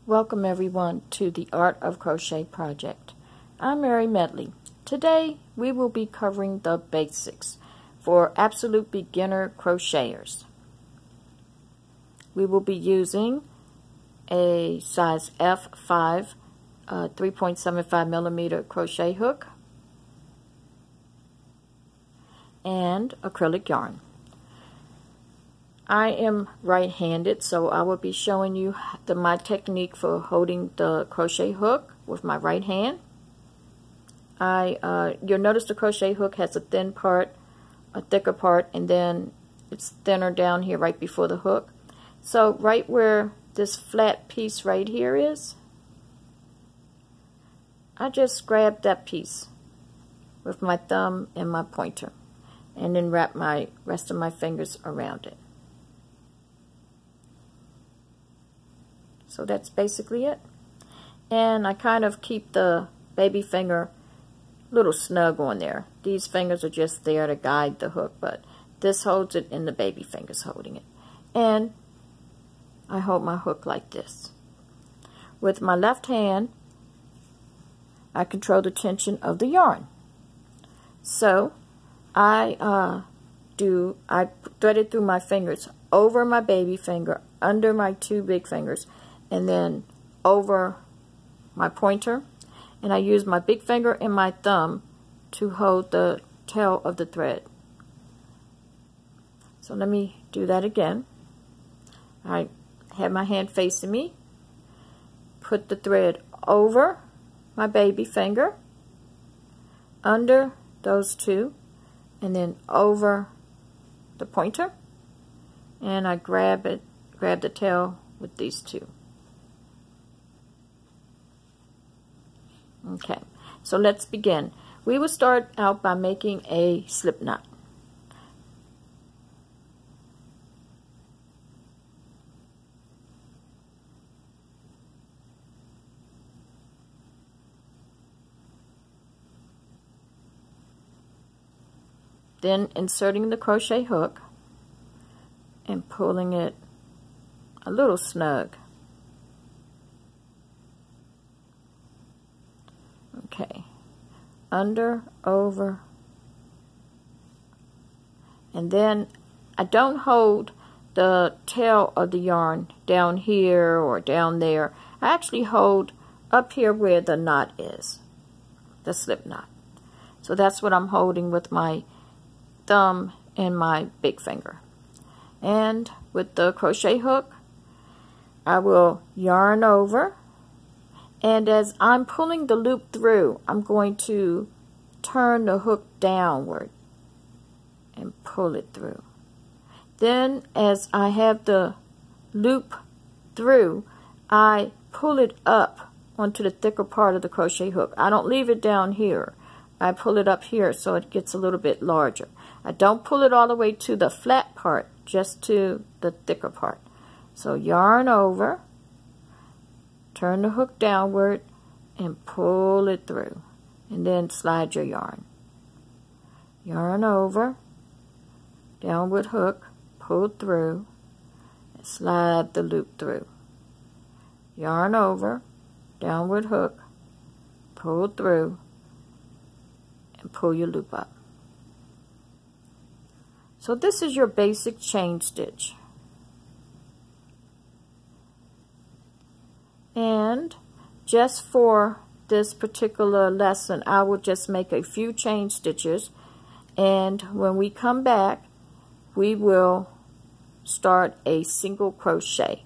Welcome everyone to the Art of Crochet project. I'm Mary Medley. Today we will be covering the basics for absolute beginner crocheters. We will be using a size F5 3.75 millimeter crochet hook and acrylic yarn. I am right-handed, so I will be showing you my technique for holding the crochet hook with my right hand. You'll notice the crochet hook has a thin part, a thicker part, and then it's thinner down here right before the hook. So right where this flat piece right here is, I just grab that piece with my thumb and my pointer and then wrap my rest of my fingers around it. So that's basically it. And I kind of keep the baby finger a little snug on there. These fingers are just there to guide the hook, but this holds it and the baby finger's holding it. And I hold my hook like this. With my left hand, I control the tension of the yarn. So I thread it through my fingers, over my baby finger, under my two big fingers, and then over my pointer, and I use my big finger and my thumb to hold the tail of the thread. So let me do that again. I have my hand facing me, put the thread over my baby finger, under those two, and then over the pointer, and I grab the tail with these two. Okay, so let's begin. We will start out by making a slip knot. Then inserting the crochet hook and pulling it a little snug. Okay, under, over, and then I don't hold the tail of the yarn down here or down there. I actually hold up here where the knot is, the slip knot. So that's what I'm holding with my thumb and my big finger. And with the crochet hook, I will yarn over. And as I'm pulling the loop through, I'm going to turn the hook downward and pull it through. Then as I have the loop through, I pull it up onto the thicker part of the crochet hook. I don't leave it down here. I pull it up here so it gets a little bit larger. I don't pull it all the way to the flat part, just to the thicker part. So yarn over, turn the hook downward and pull it through, and then slide your yarn. Yarn over, downward hook, pull through, and slide the loop through. Yarn over, downward hook, pull through, and pull your loop up. So this is your basic chain stitch. And just for this particular lesson, I will just make a few chain stitches, and when we come back, we will start a single crochet.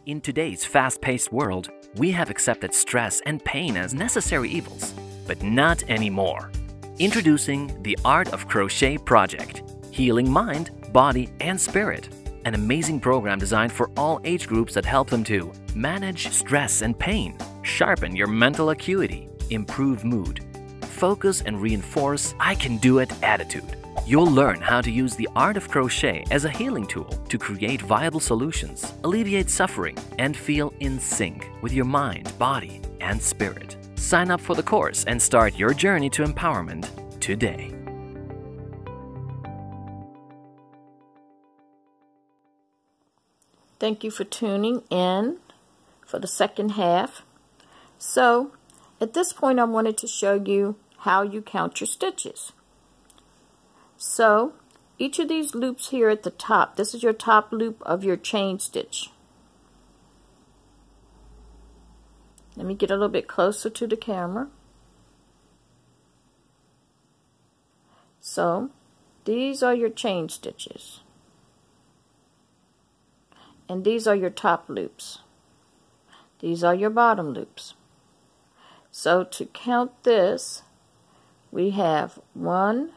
In today's fast-paced world, we have accepted stress and pain as necessary evils, but not anymore. Introducing the Art of Crochet project, healing mind, body, and spirit. An amazing program designed for all age groups that help them to manage stress and pain, sharpen your mental acuity, improve mood, focus and reinforce I can do it attitude. You'll learn how to use the art of crochet as a healing tool to create viable solutions, alleviate suffering, and feel in sync with your mind, body, and spirit. Sign up for the course and start your journey to empowerment today. Thank you for tuning in for the second half. So at this point I wanted to show you how you count your stitches. So each of these loops here at the top, this is your top loop of your chain stitch. Let me get a little bit closer to the camera. So these are your chain stitches. And these are your top loops. These are your bottom loops. So to count this, we have 1,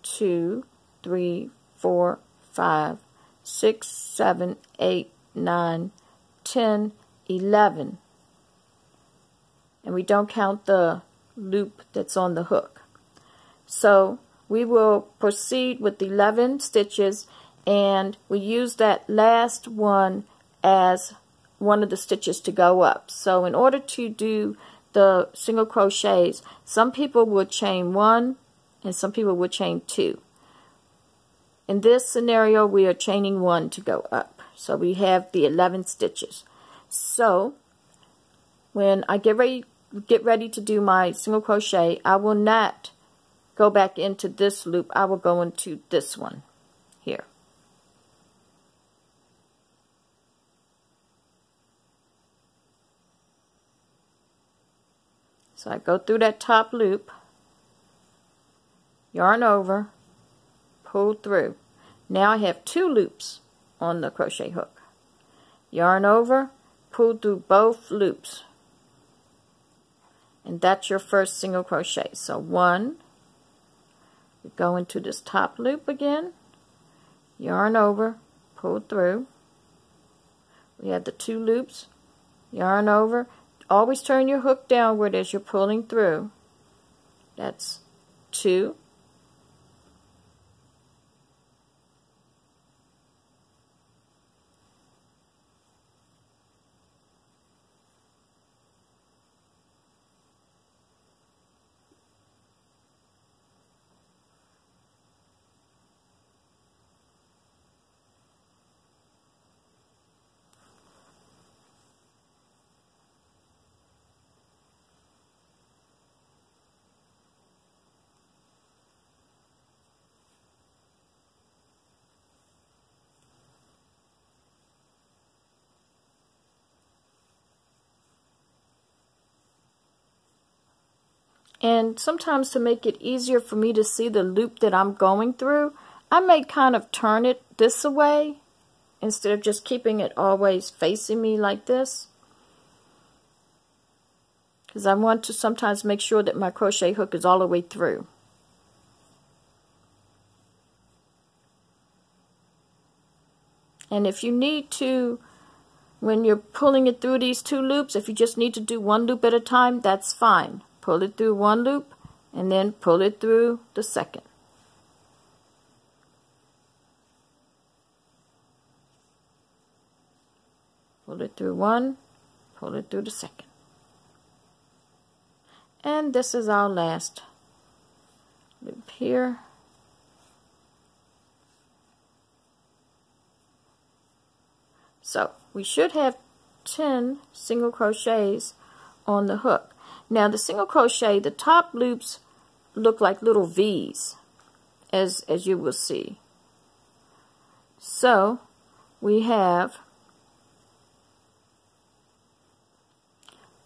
2, 3, 4, 5, 6, 7, 8, 9, 10, 11. And we don't count the loop that's on the hook. So we will proceed with 11 stitches, and we use that last one as one of the stitches to go up. So in order to do the single crochets, some people would chain 1 and some people would chain 2. In this scenario, we are chaining 1 to go up. So we have the 11 stitches. So when I get ready to do my single crochet, I will not go back into this loop. I will go into this one here. So I go through that top loop, yarn over, pull through. Now I have 2 loops on the crochet hook. Yarn over, pull through both loops. And that's your first single crochet. So 1, we go into this top loop again, yarn over, pull through. We have the 2 loops, yarn over. Always turn your hook downward as you're pulling through. That's 2. And sometimes to make it easier for me to see the loop that I'm going through, I may kind of turn it this way instead of just keeping it always facing me like this. Because I want to sometimes make sure that my crochet hook is all the way through. And if you need to, when you're pulling it through these 2 loops, if you just need to do 1 loop at a time, that's fine. Pull it through 1 loop and then pull it through the second. Pull it through 1, pull it through the second. And this is our last loop here. So we should have 10 single crochets on the hook. Now the single crochet, the top loops look like little V's, as you will see. So we have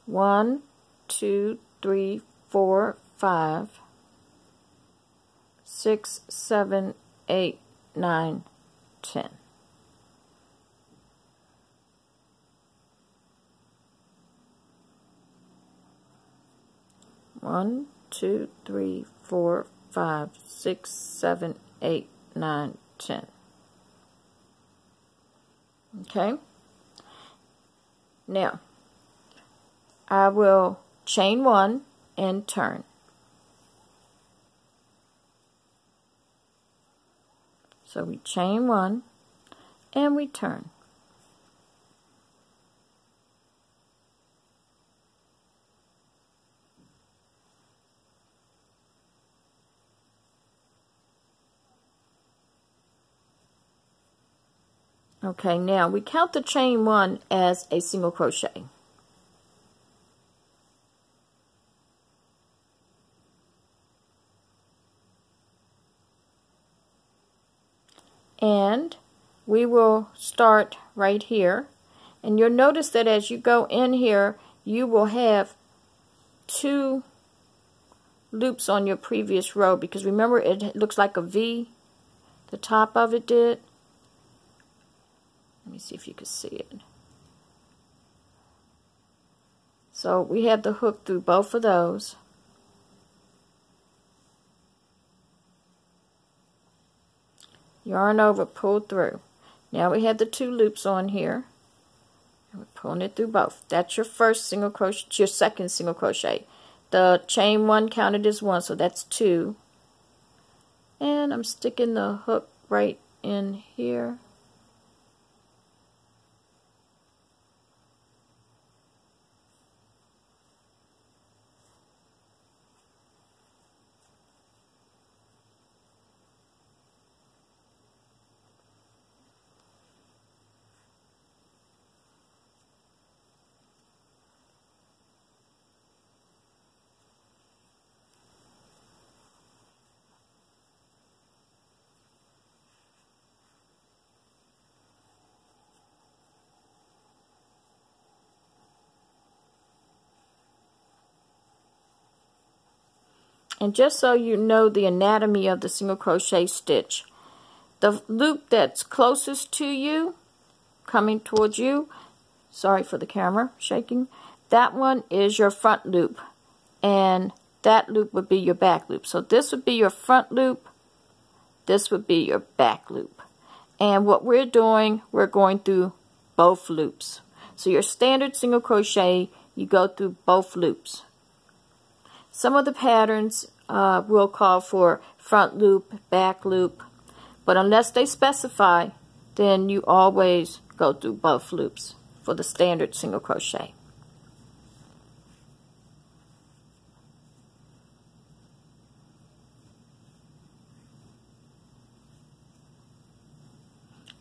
1, 2, 3, 4, 5, 6, 7, 8, 9, 10. One, 2, 3, 4, 5, 6, 7, 8, 9, 10. Okay. Now, I will chain 1 and turn. So we chain 1 and we turn. Okay, now we count the chain 1 as a single crochet. And we will start right here, and you'll notice that as you go in here you will have 2 loops on your previous row, because remember it looks like a V, the top of it did. Let me see if you can see it. So we have the hook through both of those. Yarn over, pull through. Now we have the 2 loops on here, and we're pulling it through both. That's your first single crochet, your second single crochet. The chain 1 counted as 1, so that's 2. And I'm sticking the hook right in here. And just so you know the anatomy of the single crochet stitch, the loop that's closest to you, coming towards you, sorry for the camera shaking, that one is your front loop, and that loop would be your back loop. So this would be your front loop, this would be your back loop. And what we're doing, we're going through both loops. So your standard single crochet, you go through both loops. Some of the patterns will call for front loop, back loop, but unless they specify, then you always go through both loops for the standard single crochet.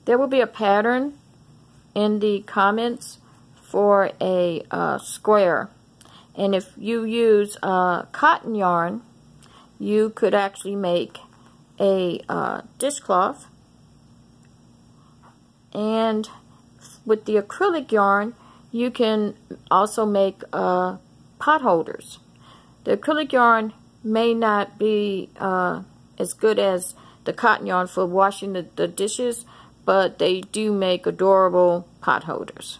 There will be a pattern in the comments for a square. And if you use cotton yarn, you could actually make a dishcloth. And with the acrylic yarn, you can also make potholders. The acrylic yarn may not be as good as the cotton yarn for washing the dishes, but they do make adorable potholders.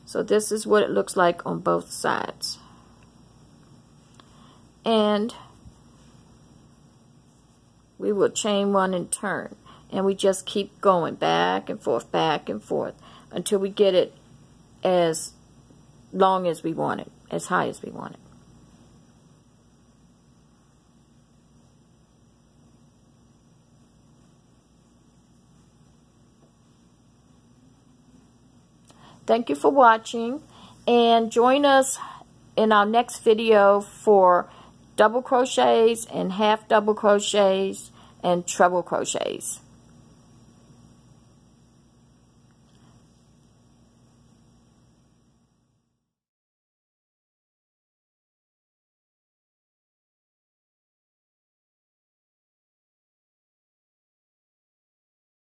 So this is what it looks like on both sides. And we will chain 1 and turn. And we just keep going back and forth until we get it as long as we want it, as high as we want it. Thank you for watching, and join us in our next video for double crochets and half double crochets and treble crochets.